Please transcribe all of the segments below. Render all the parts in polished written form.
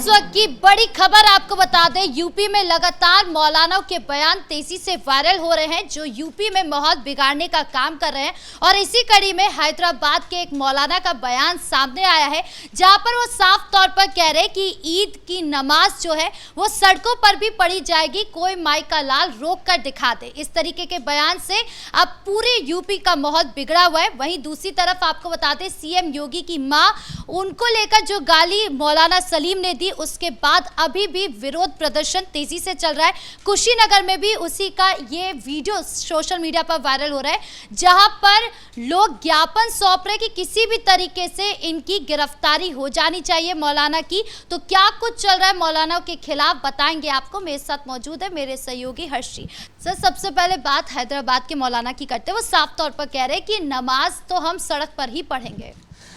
इस वक्त की बड़ी खबर आपको बता दें, यूपी में लगातार मौलानाओं के बयान तेजी से वायरल हो रहे हैं जो यूपी में माहौल बिगाड़ने का काम कर रहे हैं। और इसी कड़ी में हैदराबाद के एक मौलाना का बयान सामने आया है जहां पर वो साफ तौर पर कह रहे हैं कि ईद की नमाज जो है वो सड़कों पर भी पढ़ी जाएगी, कोई माई का लाल रोक कर दिखा दे। इस तरीके के बयान से अब पूरे यूपी का माहौल बिगड़ा हुआ है। वहीं दूसरी तरफ आपको बता दें, सीएम योगी की मां, उनको लेकर जो गाली मौलाना सलीम ने दी, उसके बाद अभी भी विरोध प्रदर्शन तेजी से चल रहा है। कुशीनगर में भी उसी का ये वीडियो सोशल मीडिया पर वायरल हो रहा है जहां पर लोग ज्ञापन सौंप रहे कि किसी भी तरीके से इनकी गिरफ्तारी हो जानी चाहिए मौलाना की। तो क्या कुछ चल रहा है मौलाना के खिलाफ बताएंगे आपको। मेरे साथ मौजूद है मेरे सहयोगी हर्षी। सर, सबसे पहले बात हैदराबाद के मौलाना की करते हैं। वो साफ तौर पर कह रहे हैं कि नमाज तो हम सड़क पर ही पढ़ेंगे।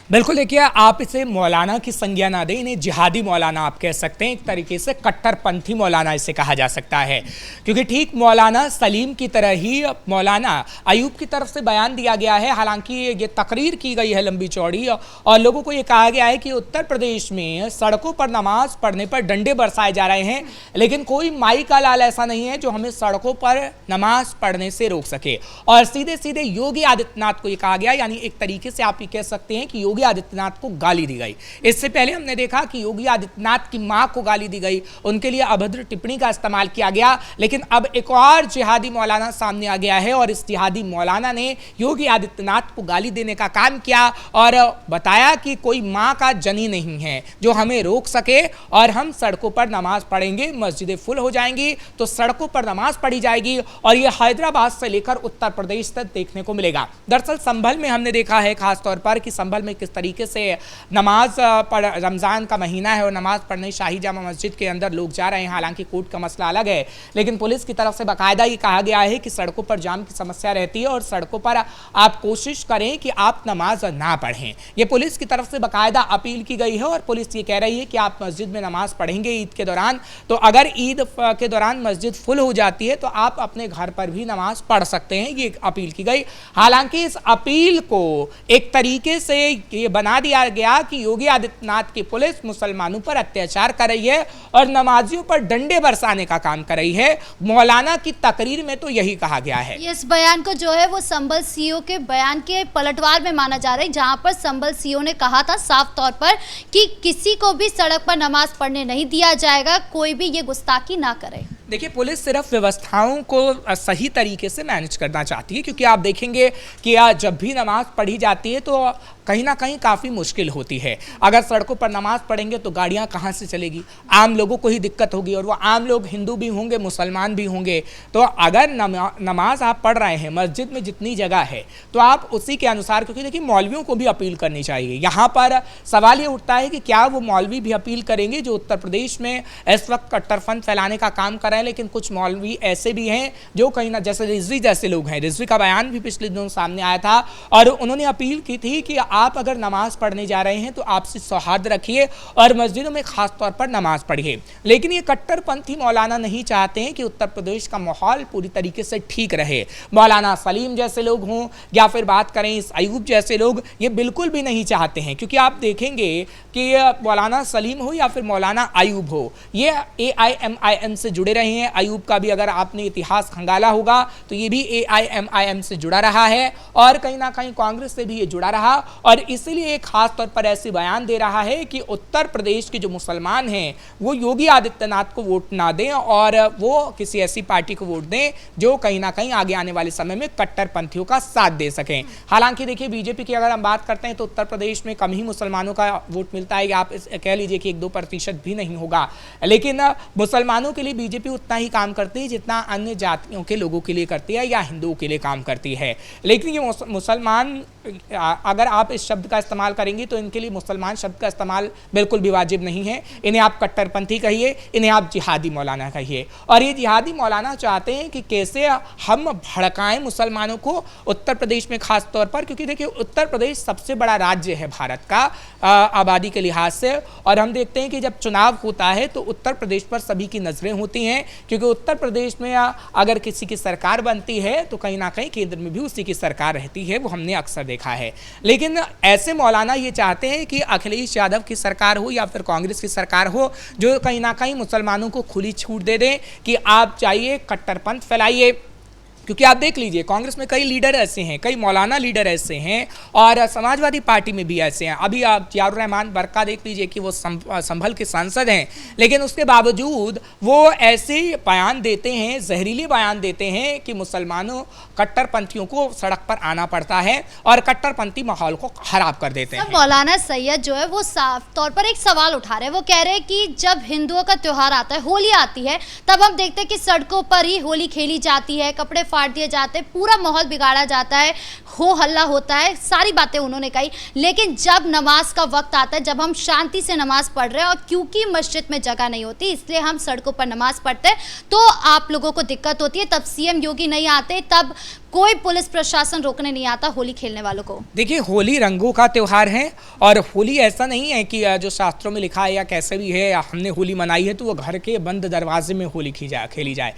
बिल्कुल, देखिए, आप इसे मौलाना की संज्ञा ना दें, इन्हें जिहादी मौलाना आप कह सकते हैं। एक तरीके से कट्टरपंथी मौलाना इसे कहा जा सकता है, क्योंकि ठीक मौलाना सलीम की तरह ही मौलाना अयूब की तरफ से बयान दिया गया है। हालांकि ये तकरीर की गई है लंबी चौड़ी और लोगों को ये कहा गया है कि उत्तर प्रदेश में सड़कों पर नमाज पढ़ने पर डंडे बरसाए जा रहे हैं, लेकिन कोई माई का लाल ऐसा नहीं है जो हमें सड़कों पर नमाज पढ़ने से रोक सके। और सीधे सीधे योगी आदित्यनाथ को ये कहा गया, यानी एक तरीके से आप ये कह सकते हैं कि योगी आदित्यनाथ को गाली दी गई। इससे पहले हमने देखा कि योगी आदित्यनाथ की मां को गाली दी गई, उनके लिए अभद्र टिप्पणी का इस्तेमाल किया गया। लेकिन अब एक और जिहादी मौलाना सामने आ गया है और इस जिहादी मौलाना ने योगी आदित्यनाथ को गाली देने का काम किया और बताया कि कोई मां का जनी नहीं है जो हमें रोक सके और हम सड़कों पर नमाज पढ़ेंगे, मस्जिदें फुल हो जाएंगी तो सड़कों पर नमाज पढ़ी जाएगी। और यह हैदराबाद से लेकर उत्तर प्रदेश तक देखने को मिलेगा। दरअसल संभल में हमने देखा है खासतौर पर कि संभल में किस तरीके से नमाज रमज़ान का महीना है और नमाज पढ़ने शाही जामा मस्जिद के अंदर लोग जा रहे हैं। हालांकि कोर्ट का मसला अलग है, लेकिन पुलिस की तरफ से बाकायदा ये कहा गया है कि सड़कों पर जाम की समस्या रहती है और सड़कों पर आप कोशिश करें कि आप नमाज ना पढ़ें। ये पुलिस की तरफ से बाकायदा अपील की गई है और पुलिस ये कह रही है कि आप मस्जिद में नमाज पढ़ेंगे ईद के दौरान, तो अगर ईद के दौरान मस्जिद फुल हो जाती है तो आप अपने घर पर भी नमाज पढ़ सकते हैं, ये अपील की गई। हालांकि इस अपील को एक तरीके से ये बना दिया गया कि योगी आदित्यनाथ की पुलिस मुसलमानों पर अत्याचार कर रही है और नमाजियों पर डंडे बरसाने का काम कर रही है। मौलाना की तकरीर में तो यही कहा गया है। इस बयान को जो है वो संभल सीओ के बयान के पलटवार में माना जा रहा है, जहां पर संभल सीओ ने कहा था साफ तौर पर कि किसी को भी सड़क पर नमाज पढ़ने नहीं दिया जाएगा, कोई भी ये गुस्ताखी ना करे। देखिए, पुलिस सिर्फ व्यवस्थाओं को सही तरीके से मैनेज करना चाहती है, क्योंकि आप देखेंगे कि जब भी नमाज पढ़ी जाती है तो कहीं ना कहीं काफ़ी मुश्किल होती है। अगर सड़कों पर नमाज पढ़ेंगे तो गाड़ियां कहां से चलेगी, आम लोगों को ही दिक्कत होगी और वो आम लोग हिंदू भी होंगे, मुसलमान भी होंगे। तो अगर नमाज आप पढ़ रहे हैं, मस्जिद में जितनी जगह है तो आप उसी के अनुसार, क्योंकि देखिए मौलवियों को भी अपील करनी चाहिए। यहाँ पर सवाल ये उठता है कि क्या वो मौलवी भी अपील करेंगे जो उत्तर प्रदेश में इस वक्त कट्टरपंथ फैलाने का काम कर रहे हैं। लेकिन कुछ मौलवी ऐसे भी हैं जो कहीं ना, जैसे रिजवी जैसे लोग हैं, रिजवी का बयान भी पिछले दिनों सामने आया था और उन्होंने अपील की थी कि आप अगर नमाज पढ़ने जा रहे हैं तो आपसी सौहार्द रखिए और मस्जिदों में खास तौर पर नमाज पढ़िए। लेकिन ये कट्टरपंथी मौलाना नहीं चाहते हैं कि उत्तर प्रदेश का माहौल पूरी तरीके से ठीक रहे। मौलाना सलीम जैसे लोग हों या फिर बात करें इस अयूब जैसे लोग, ये बिल्कुल भी नहीं चाहते हैं। क्योंकि आप देखेंगे कि मौलाना सलीम हो या फिर मौलाना अयूब हो, ये AIMIM से जुड़े रहे हैं। अयूब का भी अगर आपने इतिहास खंगाला होगा तो ये भी AIMIM से जुड़ा रहा है और कहीं ना कहीं कांग्रेस से भी ये जुड़ा रहा और इसलिए खास तौर पर ऐसे बयान दे रहा है कि उत्तर प्रदेश के जो मुसलमान हैं वो योगी आदित्यनाथ को वोट ना दें और वो किसी ऐसी पार्टी को वोट दें जो कहीं ना कहीं आगे आने वाले समय में कट्टरपंथियों का साथ दे सकें। हालांकि देखिए, बीजेपी की अगर हम बात करते हैं तो उत्तर प्रदेश में कम ही मुसलमानों का वोट मिलता है, आप कह लीजिए कि 1-2% भी नहीं होगा। लेकिन मुसलमानों के लिए बीजेपी उतना ही काम करती है जितना अन्य जातियों के लोगों के लिए करती है या हिंदुओं के लिए काम करती है। लेकिन ये मुसलमान, अगर आप इस शब्द का इस्तेमाल करेंगे तो इनके लिए मुसलमान शब्द का इस्तेमाल बिल्कुल भी वाजिब नहीं है। इन्हें आप कट्टरपंथी कहिए, इन्हें आप जिहादी मौलाना कहिए। और ये जिहादी मौलाना चाहते हैं कि कैसे हम भड़काएं मुसलमानों को उत्तर प्रदेश में खास तौर पर, क्योंकि देखिए उत्तर प्रदेश सबसे बड़ा राज्य है भारत का आबादी के लिहाज से और हम देखते हैं कि जब चुनाव होता है तो उत्तर प्रदेश पर सभी की नजरें होती हैं, क्योंकि उत्तर प्रदेश में अगर किसी की सरकार बनती है तो कहीं ना कहीं केंद्र में भी उसी की सरकार रहती है। वो हमने अक्सर देखा। देखा है। लेकिन ऐसे मौलाना ये चाहते हैं कि अखिलेश यादव की सरकार हो या फिर कांग्रेस की सरकार हो, जो कहीं ना कहीं मुसलमानों को खुली छूट दे दें कि आप चाहिए कट्टरपंथ फैलाइए। क्योंकि आप देख लीजिए कांग्रेस में कई लीडर ऐसे हैं, कई मौलाना लीडर ऐसे हैं, और समाजवादी पार्टी में भी ऐसे हैं। अभी आप जियाउर रहमान बरका देख लीजिए कि वो संभल के सांसद हैं, लेकिन उसके बावजूद वो ऐसे बयान देते हैं, जहरीले बयान देते हैं कि मुसलमानों कट्टरपंथियों को सड़क पर आना पड़ता है और कट्टरपंथी माहौल को खराब कर देते हैं। मौलाना सैयद जो है वो साफ तौर पर एक सवाल उठा रहे हैं। वो कह रहे हैं कि जब हिंदुओं का त्योहार आता है, होली आती है, तब हम देखते हैं कि सड़कों पर ही होली खेली जाती है, कपड़े फाड़ दिए जाते हैं, पूरा माहौल बिगाड़ा जाता है, हो हल्ला होता है, सारी बातें उन्होंने कही। लेकिन जब नमाज का वक्त आता है, जब हम शांति से नमाज पढ़ रहे हैं और क्योंकि मस्जिद में जगह नहीं होती इसलिए हम सड़कों पर नमाज पढ़ते हैं, तो आप लोगों को दिक्कत होती है। तब सीएम योगी नहीं आते, तब कोई पुलिस प्रशासन रोकने नहीं आता होली खेलने वालों को। देखिए, होली रंगों का त्योहार है और होली ऐसा नहीं है कि जो शास्त्रों में लिखा है या कैसे भी है, हमने होली मनाई है तो वो घर के बंद दरवाजे में होली खेली जाए।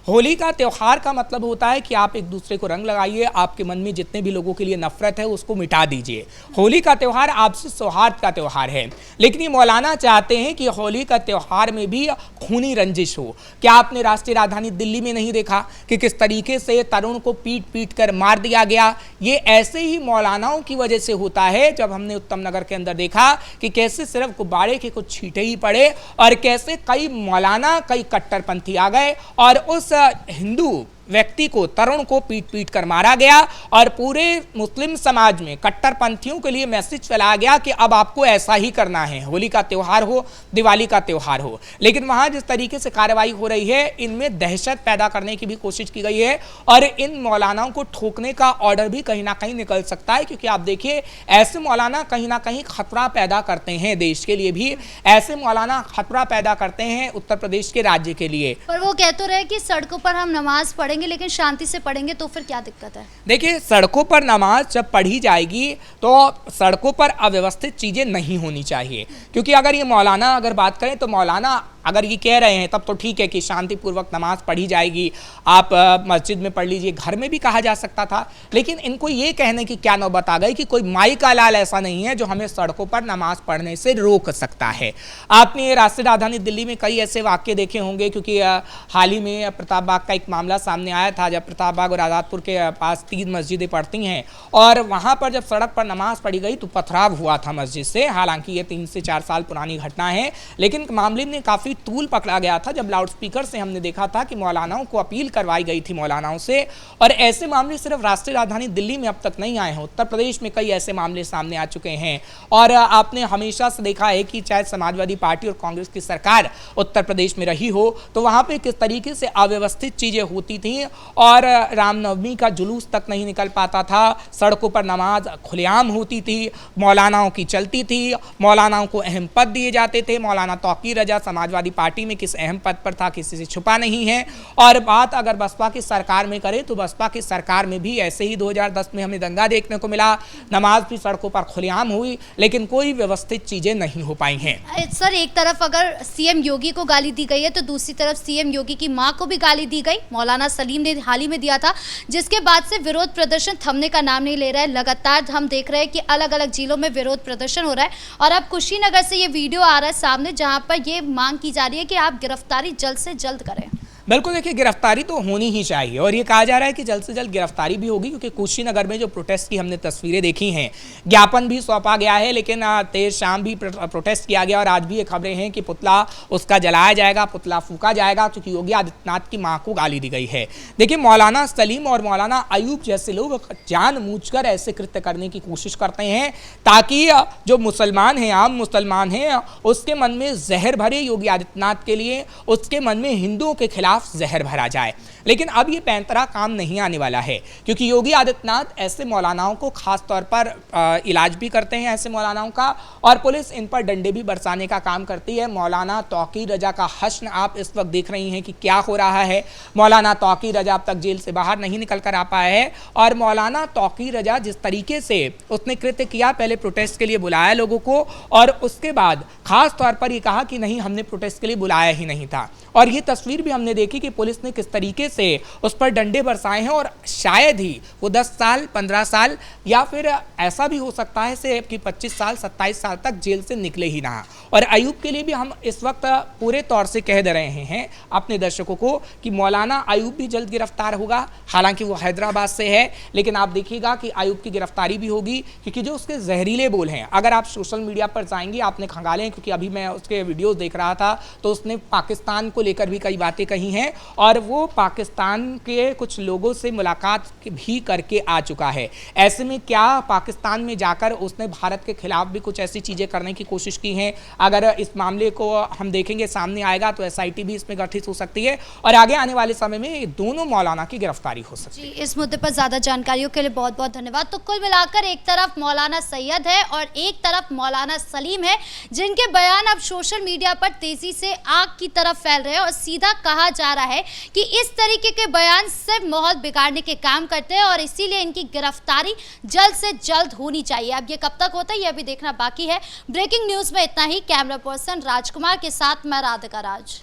होली का त्यौहार का मतलब होता है कि आप एक दूसरे को रंग लगाइए, आपके मन में जितने भी लोगों के लिए नफरत है उसको मिटा दीजिए। होली का त्यौहार आपसी सौहार्द का त्यौहार है। लेकिन ये मौलाना चाहते हैं कि होली का त्यौहार में भी खूनी रंजिश हो। क्या आपने राष्ट्रीय राजधानी दिल्ली में नहीं देखा कि किस तरीके से तरुण को पीट पीट कर मार दिया गया? ये ऐसे ही मौलानाओं की वजह से होता है। जब हमने उत्तम नगर के अंदर देखा कि कैसे सिर्फ गुब्बारे के कुछ छींटे ही पड़े और कैसे कई मौलाना, कई कट्टरपंथी आ गए और उस हिंदू व्यक्ति को, तरुण को पीट पीट कर मारा गया और पूरे मुस्लिम समाज में कट्टरपंथियों के लिए मैसेज फैलाया गया कि अब आपको ऐसा ही करना है, होली का त्यौहार हो, दिवाली का त्यौहार हो। लेकिन वहां जिस तरीके से कार्रवाई हो रही है, इनमें दहशत पैदा करने की भी कोशिश की गई है और इन मौलानाओं को ठोकने का ऑर्डर भी कहीं ना कहीं निकल सकता है। क्योंकि आप देखिए, ऐसे मौलाना कहीं ना कहीं खतरा पैदा करते हैं देश के लिए भी, ऐसे मौलाना खतरा पैदा करते हैं उत्तर प्रदेश के राज्य के लिए। पर वो कह तो रहे कि सड़कों पर हम नमाज पढ़ेंगे लेकिन शांति से पढ़ेंगे, तो फिर क्या दिक्कत है? देखिए, सड़कों पर नमाज जब पढ़ी जाएगी तो सड़कों पर अव्यवस्थित चीजें नहीं होनी चाहिए। क्योंकि अगर ये मौलाना अगर बात करें तो मौलाना अगर ये कह रहे हैं तब तो ठीक है कि शांतिपूर्वक नमाज पढ़ी जाएगी, आप मस्जिद में पढ़ लीजिए, घर में भी कहा जा सकता था। लेकिन इनको ये कहने की क्या नौबत आ गई कि कोई माई का लाल ऐसा नहीं है जो हमें सड़कों पर नमाज पढ़ने से रोक सकता है। आपने राष्ट्रीय राजधानी दिल्ली में कई ऐसे वाक्य देखे होंगे, क्योंकि हाल ही में प्रताप बाग का एक मामला सामने आया था, जब प्रताप बाग और आज़ादपुर के पास 3 मस्जिदें पड़ती हैं और वहाँ पर जब सड़क पर नमाज पढ़ी गई तो पथराव हुआ था मस्जिद से। हालांकि ये 3 से 4 साल पुरानी घटना है, लेकिन मामले में काफ़ी तूल पकड़ा गया था जब लाउडस्पीकर से हमने देखा था कि मौलानाओं को अपील करवाई गई थी मौलानाओं से। और ऐसे मामले सिर्फ राष्ट्रीय राजधानी दिल्ली में अब तक नहीं आए हैं, उत्तर प्रदेश में कई ऐसे मामले सामने आ चुके हैं। और आपने हमेशा से देखा है कि चाहे समाजवादी पार्टी और कांग्रेस की सरकार उत्तर प्रदेश में रही हो तो वहाँ पर किस तरीके से अव्यवस्थित चीज़ें होती थी और रामनवमी का जुलूस तक नहीं निकल पाता था, सड़कों पर नमाज खुलेआम होती थी, मौलानाओं की चलती थी, मौलानाओं को अहम पद दिए जाते थे। मौलाना तौकीर रजा समाजवादी पार्टी में किस अहम पद पर था, किसी से छुपा नहीं है। और बात अगर बसपा की सरकार में करें तो बसपा की सरकार में भी ऐसे ही 2010 में हमें दंगा देखने को मिला, नमाज भी सड़कों पर खुलेआम हुई लेकिन कोई व्यवस्थित चीजें नहीं हो पाई हैं। सर, एक तरफ अगर सीएम योगी को गाली दी गई है तो दूसरी तरफ सीएम योगी की मां को भी गाली दी गई। मौलाना सलीम ने हाल ही में दिया था, जिसके बाद से विरोध प्रदर्शन थमने का नाम नहीं ले रहा है। लगातार हम देख रहे हैं कि अलग अलग जिलों में विरोध प्रदर्शन हो रहा है और अब कुशीनगर से ये वीडियो आ रहा है सामने, जहां पर ये मांग की जा रही है कि आप गिरफ्तारी जल्द से जल्द करें। बिल्कुल, देखिए, गिरफ्तारी तो होनी ही चाहिए और ये कहा जा रहा है कि जल्द से जल्द गिरफ्तारी भी होगी, क्योंकि कुशीनगर में जो प्रोटेस्ट की हमने तस्वीरें देखी हैं, ज्ञापन भी सौंपा गया है, लेकिन देर शाम भी प्रोटेस्ट किया गया और आज भी ये खबरें हैं कि पुतला उसका जलाया जाएगा, पुतला फूका जाएगा, क्योंकि योगी आदित्यनाथ की मां को गाली दी गई है। देखिए, मौलाना सलीम और मौलाना अयूब जैसे लोग जानबूझकर ऐसे कृत्य करने की कोशिश करते हैं ताकि जो मुसलमान हैं, आम मुसलमान हैं, उसके मन में जहर भरे योगी आदित्यनाथ के लिए, उसके मन में हिंदुओं के खिलाफ जहर भरा जाए। लेकिन अब ये पैंतरा काम नहीं आने वाला है, क्योंकि योगी आदित्यनाथ ऐसे मौलानाओं को खास तौर पर इलाज भी करते हैं ऐसे मौलानाओं का, और पुलिस इन पर डंडे भी बरसाने का काम करती है। मौलाना तौकीर रजा का हश्न आप इस वक्त देख रही हैं कि क्या हो रहा है। मौलाना तौकीर रजा अब तक जेल से बाहर नहीं निकल कर आ पाया है और मौलाना तौकीर रजा जिस तरीके से उसने कृत्य किया, पहले प्रोटेस्ट के लिए बुलाया लोगों को और उसके बाद खास तौर पर ये कहा कि नहीं, हमने प्रोटेस्ट के लिए बुलाया ही नहीं था। और ये तस्वीर भी हमने देखिए कि पुलिस ने किस तरीके से उस पर डंडे बरसाए हैं और शायद ही वो 10 साल 15 साल या फिर ऐसा भी हो सकता है से कि 25 साल 27 साल तक जेल से निकले ही ना। और अयूब के लिए भी हम इस वक्त पूरे तौर से कह दे रहे हैं अपने दर्शकों को कि मौलाना अयूब भी जल्द गिरफ्तार होगा। हालांकि वो हैदराबाद से है, लेकिन आप देखिएगा कि अयूब की गिरफ्तारी भी होगी, क्योंकि जो उसके जहरीले बोल हैं, अगर आप सोशल मीडिया पर जाएंगे आपने खंगाले हैं, क्योंकि अभी मैं उसके वीडियोस देख रहा था तो उसने पाकिस्तान को लेकर भी कई बातें कही हैं और वो पाकिस्तान के कुछ लोगों से मुलाकात भी करके आ चुका है। ऐसे में क्या पाकिस्तान में जाकर उसने भारत के खिलाफ भी कुछ ऐसी चीजें करने की कोशिश की हैं? अगर इस मामले को हम देखेंगे सामने आएगा तो SIT भी इसमें गठित हो सकती है और आगे आने वाले समय में दोनों मौलाना की गिरफ्तारी हो सकती है। जी, इस मुद्दे पर ज्यादा जानकारियों के लिए बहुत बहुत धन्यवाद। तो कुल मिलाकर एक तरफ मौलाना सैयद है और एक तरफ मौलाना सलीम है, जिनके बयान अब सोशल मीडिया पर तेजी से आग की तरफ फैल रहे हैं और सीधा कहा जा रहा है कि इस तरीके के बयान सिर्फ माहौल बिगाड़ने के काम करते हैं और इसीलिए इनकी गिरफ्तारी जल्द से जल्द होनी चाहिए। अब ये कब तक होता है ये अभी देखना बाकी है। ब्रेकिंग न्यूज में इतना ही। कैमरा पर्सन राजकुमार के साथ मैं राधिका राज।